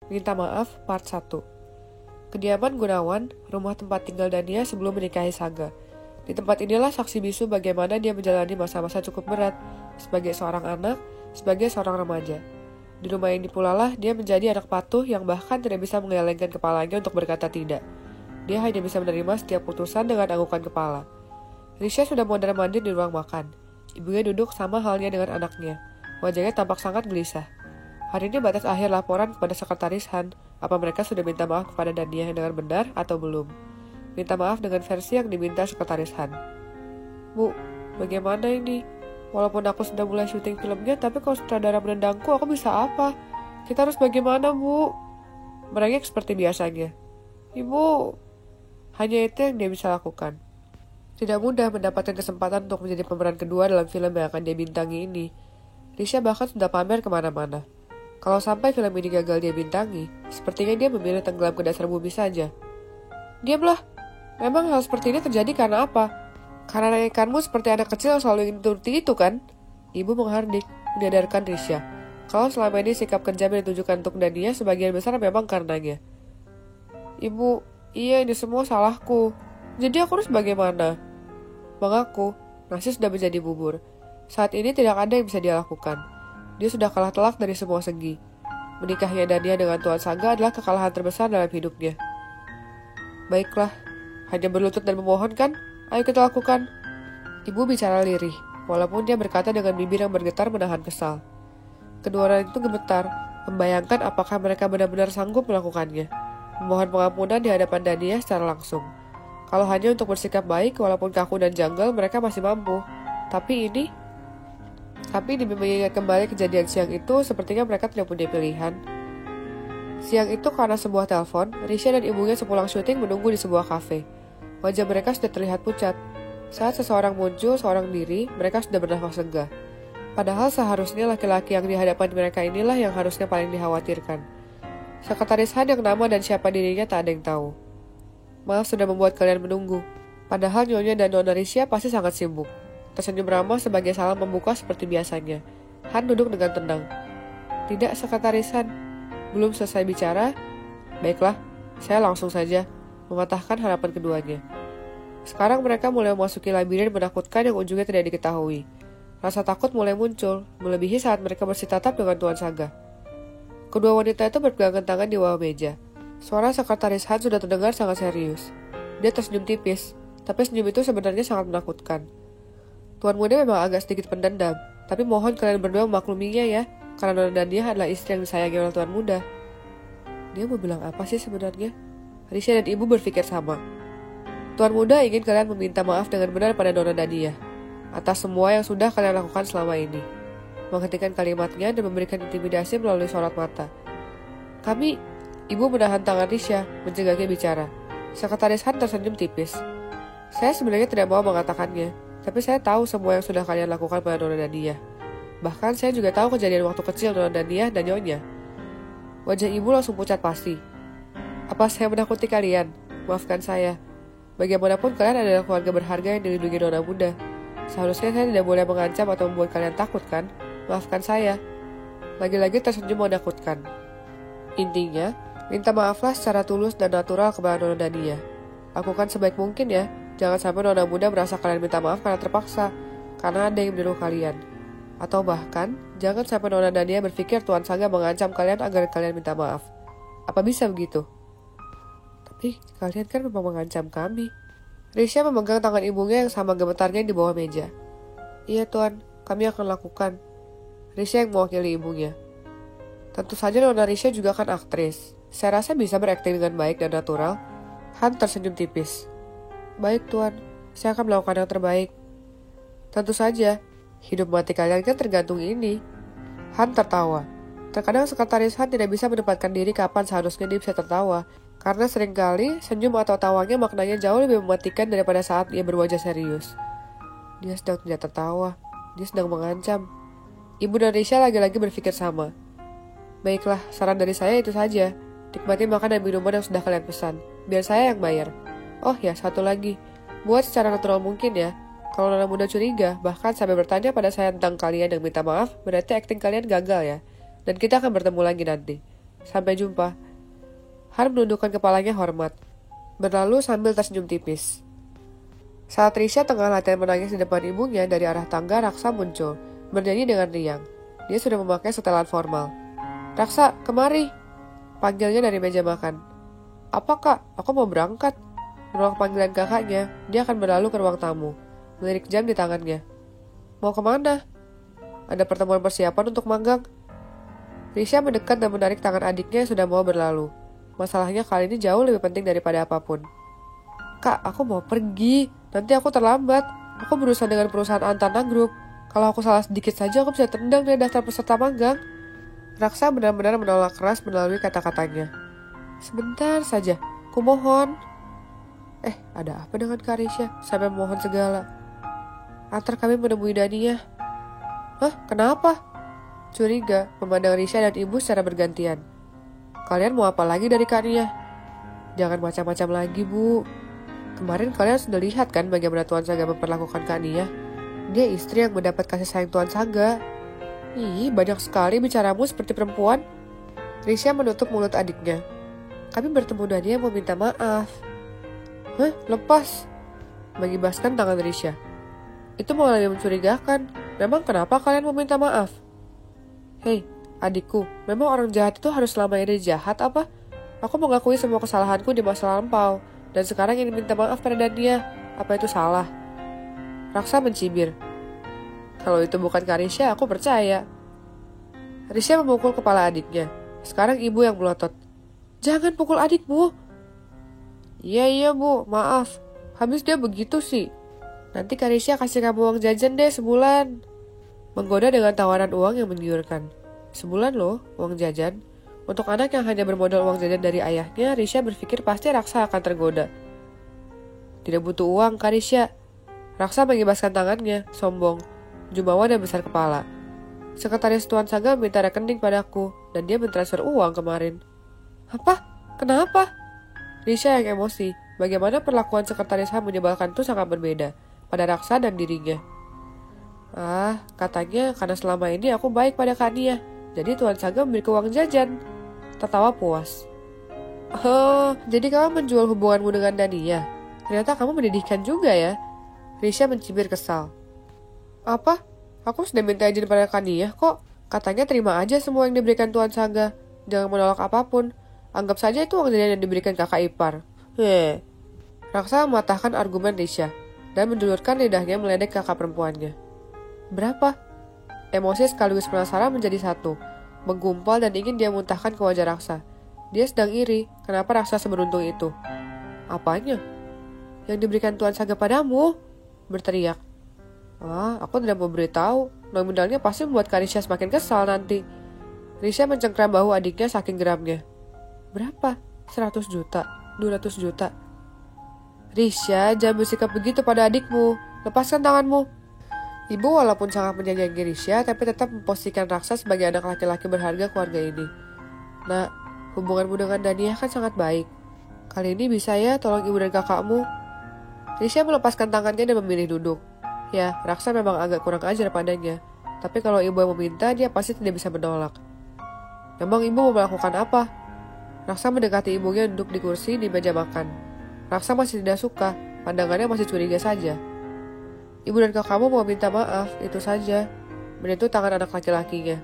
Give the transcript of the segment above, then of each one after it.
Minta Maaf Part 1. Kediaman Gunawan, rumah tempat tinggal Dania sebelum menikahi Saga. Di tempat inilah saksi bisu bagaimana dia menjalani masa-masa cukup berat sebagai seorang anak, sebagai seorang remaja. Di rumah ini pula lah dia menjadi anak patuh yang bahkan tidak bisa menggelengkan kepalanya untuk berkata tidak. Dia hanya bisa menerima setiap putusan dengan anggukan kepala. Risha sudah mondar-mandir di ruang makan. Ibunya duduk sama halnya dengan anaknya. Wajahnya tampak sangat gelisah. Hari ini batas akhir laporan kepada Sekretaris Han. Apa mereka sudah minta maaf kepada Dania dengan benar atau belum? Minta maaf dengan versi yang diminta Sekretaris Han. Bu, bagaimana ini? Walaupun aku sudah mulai syuting filmnya, tapi kalau sutradara menendangku, aku bisa apa? Kita harus bagaimana, Bu? Merengek seperti biasanya. Ibu, hanya itu yang dia bisa lakukan. Tidak mudah mendapatkan kesempatan untuk menjadi pemeran kedua dalam film yang akan dia bintangi ini. Risha bahkan sudah pamer kemana-mana. Kalau sampai film ini gagal dia bintangi, sepertinya dia memilih tenggelam ke dasar bumi saja. Diamlah, memang hal seperti ini terjadi karena apa? Karena ikanmu seperti anak kecil yang selalu ingin turuti itu kan? Ibu menghardik, menyadarkan Risha. Kalau selama ini sikap kejam yang ditujukan untuk Dania sebagian besar memang karenanya. Ibu, iya ini semua salahku. Jadi aku harus bagaimana? Mengaku, nasi sudah menjadi bubur. Saat ini tidak ada yang bisa dia lakukan. Dia sudah kalah telak dari semua segi. Menikahnya Dania dengan Tuan Saga adalah kekalahan terbesar dalam hidupnya. Baiklah, hanya berlutut dan memohon kan? Ayo kita lakukan. Ibu bicara lirih, walaupun dia berkata dengan bibir yang bergetar menahan kesal. Kedua orang itu gemetar, membayangkan apakah mereka benar-benar sanggup melakukannya. Memohon pengampunan di hadapan Dania secara langsung. Kalau hanya untuk bersikap baik, walaupun kaku dan janggal, mereka masih mampu. Tapi demi mengingat kembali kejadian siang itu, sepertinya mereka tidak punya pilihan. Siang itu karena sebuah telepon, Risha dan ibunya sepulang syuting menunggu di sebuah kafe. Wajah mereka sudah terlihat pucat. Saat seseorang muncul seorang diri, mereka sudah bernafas lega. Padahal seharusnya laki-laki yang di hadapan mereka inilah yang harusnya paling dikhawatirkan. Sekretaris Han yang nama dan siapa dirinya tak ada yang tahu. Maaf sudah membuat kalian menunggu. Padahal Nyonya dan Nona Risha pasti sangat sibuk. Tersenyum ramah sebagai salam pembuka seperti biasanya. Han duduk dengan tenang. Tidak, Sekretaris Han. Belum selesai bicara? Baiklah, saya langsung saja mematahkan harapan keduanya. Sekarang mereka mulai memasuki labirin menakutkan yang ujungnya tidak diketahui. Rasa takut mulai muncul, melebihi saat mereka bersitatap dengan Tuan Saga. Kedua wanita itu berpegangan tangan di bawah meja. Suara Sekretaris Han sudah terdengar sangat serius. Dia tersenyum tipis, tapi senyum itu sebenarnya sangat menakutkan. Tuan muda memang agak sedikit pendendam, tapi mohon kalian berdua memakluminya ya, karena Nona Dania adalah istri yang disayangi oleh Tuan muda. Dia mau bilang apa sih sebenarnya? Risha dan ibu berpikir sama. Tuan muda ingin kalian meminta maaf dengan benar pada Nona Dania atas semua yang sudah kalian lakukan selama ini. Menghentikan kalimatnya dan memberikan intimidasi melalui sorot mata. Ibu menahan tangan Risha, mencegahnya bicara. Sekretaris Han tersenyum tipis. Saya sebenarnya tidak mau mengatakannya, tapi saya tahu semua yang sudah kalian lakukan pada Nona Dania. Bahkan saya juga tahu kejadian waktu kecil Nona Dania dan Nyonya. Wajah ibu langsung pucat pasti. Apa saya menakuti kalian? Maafkan saya. Bagaimanapun kalian adalah keluarga berharga yang dilindungi Nona muda. Seharusnya saya tidak boleh mengancam atau membuat kalian takut kan? Maafkan saya. Lagi-lagi tersenyum menakutkan. Intinya, minta maaflah secara tulus dan natural kepada Nona Dania. Lakukan sebaik mungkin ya. Jangan sampai Nona muda merasa kalian minta maaf karena terpaksa, karena ada yang menyuruh kalian. Atau bahkan, jangan sampai Nona Dania berpikir Tuan Saga mengancam kalian agar kalian minta maaf. Apa bisa begitu? Tapi kalian kan memang mengancam kami. Risha memegang tangan ibunya yang sama gemetarnya di bawah meja. Iya Tuan, kami akan lakukan. Risha yang mewakili ibunya. Tentu saja Nona Risha juga kan aktris. Saya rasa bisa berakting dengan baik dan natural. Han tersenyum tipis. Baik Tuan, saya akan melakukan yang terbaik. Tentu saja, hidup mati kalian kan tergantung ini. Han tertawa. Terkadang Sekretaris Han tidak bisa menempatkan diri kapan seharusnya dia bisa tertawa. Karena seringkali senyum atau tawanya maknanya jauh lebih mematikan daripada saat dia berwajah serius. Dia sedang tidak tertawa. Dia sedang mengancam. Ibu dan Risha lagi-lagi berpikir sama. Baiklah, saran dari saya itu saja. Nikmati makan dan minuman yang sudah kalian pesan. Biar saya yang bayar. Oh ya, satu lagi. Buat secara natural mungkin ya. Kalau Nona muda curiga, bahkan sampai bertanya pada saya tentang kalian yang minta maaf, berarti akting kalian gagal ya. Dan kita akan bertemu lagi nanti. Sampai jumpa. Han menundukkan kepalanya hormat, berlalu sambil tersenyum tipis. Saat Risha tengah latihan menangis di depan ibunya, dari arah tangga Raksa muncul, bernyanyi dengan riang. Dia sudah memakai setelan formal. "Raksa, kemari!" panggilnya dari meja makan. "Apa kak? Aku mau berangkat." Menolak panggilan kakaknya, dia akan berlalu ke ruang tamu, melirik jam di tangannya. "Mau kemana?" "Ada pertemuan persiapan untuk magang." Risha mendekat dan menarik tangan adiknya yang sudah mau berlalu. Masalahnya kali ini jauh lebih penting daripada apapun. "Kak, aku mau pergi. Nanti aku terlambat. Aku berurusan dengan perusahaan Antana Group. Kalau aku salah sedikit saja, aku bisa tendang dari daftar peserta magang." Raksa benar-benar menolak keras melalui kata-katanya. "Sebentar saja, kumohon." Ada apa dengan Kak Risha? Sampai mohon segala. "Antar kami menemui Dania." "Hah? Kenapa?" Curiga memandang Risha dan ibu secara bergantian. "Kalian mau apa lagi dari Kak Nia?" "Jangan macam-macam lagi, Bu. Kemarin kalian sudah lihat kan bagaimana Tuan Saga memperlakukan Kak Nia. Dia istri yang mendapat kasih sayang Tuan Saga." "Ih, banyak sekali bicaramu seperti perempuan." Risha menutup mulut adiknya. "Kami bertemu Dania mau minta maaf." "Hah? Lepas." Mengibaskan tangan Risha. "Itu malah lebih mencurigakan. Memang kenapa kalian mau minta maaf?" "Hei, adikku, memang orang jahat itu harus selamanya jahat apa? Aku mengakui semua kesalahanku di masa lampau, dan sekarang ingin minta maaf pada Dania. Apa itu salah?" Raksa mencibir. "Kalau itu bukan Kak Risha, aku percaya." Risha memukul kepala adiknya. Sekarang ibu yang melotot. "Jangan pukul adikmu." Iya Bu, maaf. Habis dia begitu sih. Nanti Kak Risha kasih kamu uang jajan deh sebulan." Menggoda dengan tawaran uang yang menggiurkan. Sebulan loh, uang jajan. Untuk anak yang hanya bermodal uang jajan dari ayahnya, Risha berpikir pasti Raksa akan tergoda. "Tidak butuh uang, Kak Risha." Raksa mengibaskan tangannya, sombong, jumawa dan besar kepala. "Sekretaris Tuan Saga minta rekening padaku, dan dia mentransfer uang kemarin." "Apa? Kenapa?" Risha yang emosi. Bagaimana perlakuan sekretaris Han menyebalkan itu sangat berbeda pada Raksa dan dirinya. Katanya karena selama ini aku baik pada Kak Nia, jadi Tuan Saga memberiku uang jajan." Tertawa puas. "Oh, jadi kamu menjual hubunganmu dengan Dania? Ternyata kamu menyedihkan juga ya." Risha mencibir kesal. "Apa? Aku sudah minta izin pada Kak Nia kok. Katanya terima aja semua yang diberikan Tuan Saga. Jangan menolak apapun. Anggap saja itu uang jajan yang diberikan kakak ipar." Raksa mematahkan argumen Risha dan menjulurkan lidahnya meledek kakak perempuannya. "Berapa?" Emosi sekaligus penasaran menjadi satu, menggumpal dan ingin dia muntahkan ke wajah Raksa. Dia sedang iri, kenapa Raksa seberuntung itu. "Apanya?" "Yang diberikan Tuan Saga padamu," berteriak. Aku tidak mau beritahu. Nominalnya pasti membuat Kak Risha semakin kesal nanti." Risha mencengkram bahu adiknya saking geramnya. "Berapa? 100 juta? 200 juta? Risha, jangan bersikap begitu pada adikmu. Lepaskan tanganmu." Ibu walaupun sangat menyayangi Risha, tapi tetap memposisikan Raksa sebagai anak laki-laki berharga keluarga ini. "Nak, hubunganmu dengan Dania kan sangat baik. Kali ini bisa ya tolong ibu dan kakakmu?" Risha melepaskan tangannya dan memilih duduk. Ya, Raksa memang agak kurang ajar padanya. Tapi kalau ibu yang meminta, dia pasti tidak bisa menolak. "Memang ibu mau melakukan apa?" Raksa mendekati ibunya duduk di kursi di meja makan. Raksa masih tidak suka, pandangannya masih curiga saja. "Ibu dan kakakmu mau minta maaf, itu saja." Menyentuh tangan anak laki-lakinya.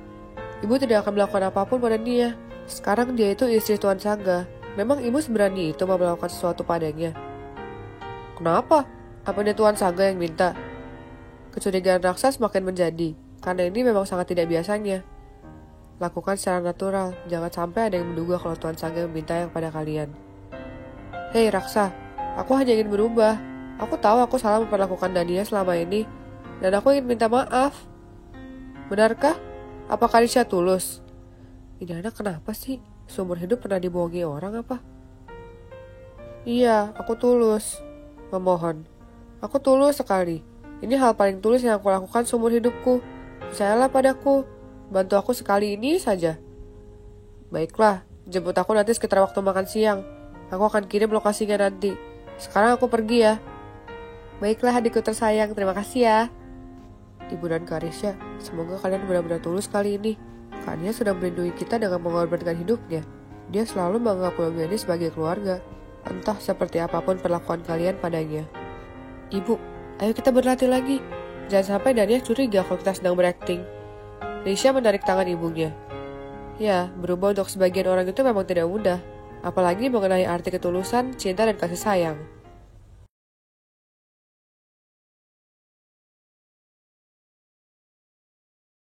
"Ibu tidak akan melakukan apapun pada dia. Sekarang dia itu istri Tuan Saga. Memang ibu seberani itu mau melakukan sesuatu padanya." "Kenapa? Apa dia Tuan Saga yang minta?" Kecurigaan Raksa semakin menjadi, karena ini memang sangat tidak biasanya. "Lakukan secara natural, jangan sampai ada yang menduga kalau Tuan Saga meminta yang pada kalian." "Hei Raksa, aku hanya ingin berubah. Aku tahu aku salah memperlakukan Dania selama ini, dan aku ingin minta maaf." "Benarkah? Apakah Risha tulus?" "Ini anak kenapa sih? Seumur hidup pernah dibohongi orang apa?" "Iya, aku tulus. Memohon. Aku tulus sekali. Ini hal paling tulus yang aku lakukan seumur hidupku. Percayalah padaku. Bantu aku sekali ini saja." "Baiklah, jemput aku nanti sekitar waktu makan siang. Aku akan kirim lokasinya nanti. Sekarang aku pergi ya." "Baiklah adikku tersayang, terima kasih ya." "Ibu dan Kak Risha, semoga kalian benar-benar tulus kali ini. kakaknya sudah melindungi kita dengan mengorbankan hidupnya. Dia selalu menganggap keluarga ini sebagai keluarga, entah seperti apapun perlakuan kalian padanya. Ibu, ayo kita berlatih lagi. Jangan sampai Dania curiga kalau kita sedang berakting. Risha menarik tangan ibunya. Ya, berubah untuk sebagian orang itu memang tidak mudah. Apalagi mengenai arti ketulusan, cinta, dan kasih sayang.